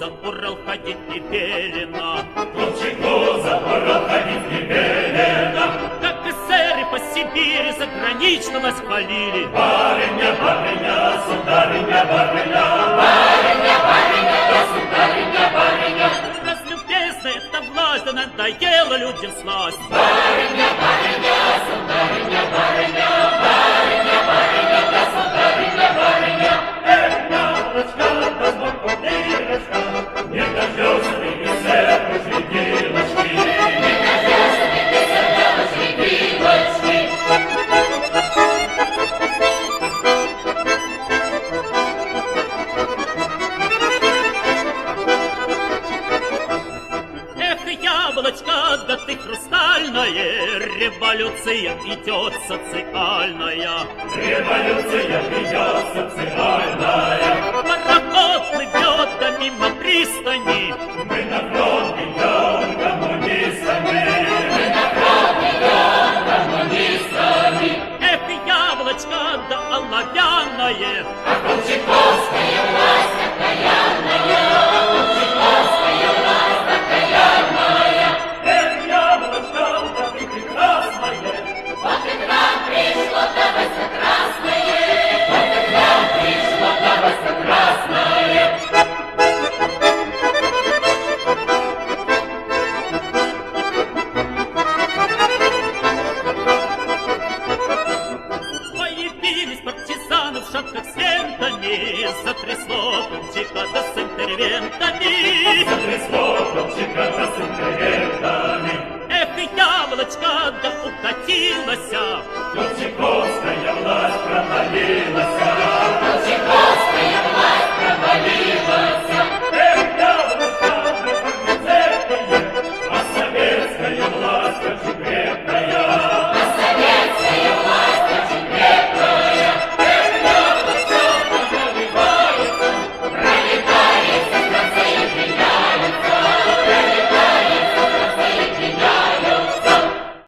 за Урал ходить не велено. Колчаку за Урал ходить не велено. Как эсеры по Сибири загранично нас хвалили. Барыня, барыня, сударыня, барыня. Барыня, барыня, государыня, барыня. Разлюбезная эта власть, да надоела людям сласть. Барыня, барыня, сударыня, барыня. Барыня, барыня, государыня, барыня. Яблочко, да сбоку дырочка, не дождешься ты эсер, пошли девочки. Не дождешься ты эсер, девочки, девочки. Яблочко, да ты хрустальное, революция идет социальная. Революция идет социальная. Пароход плывет, да мимо пристани. Мы на фронт идем коммунистами. Мы на фронт идем коммунистами. Яблочко, да оловянное. А Колчаковская власть окаянная. Колчаковская власть окаянная. Яблочко, да ты прекрасная. Вот и к нам пришло довольно красное. Вот и к нам пришло довольно красное. Появились партизаны в шапках с лентами. Затрясло Колчака да с интервентами. Затрясло Колчака да с интервентами. Яблочко, да укатилася.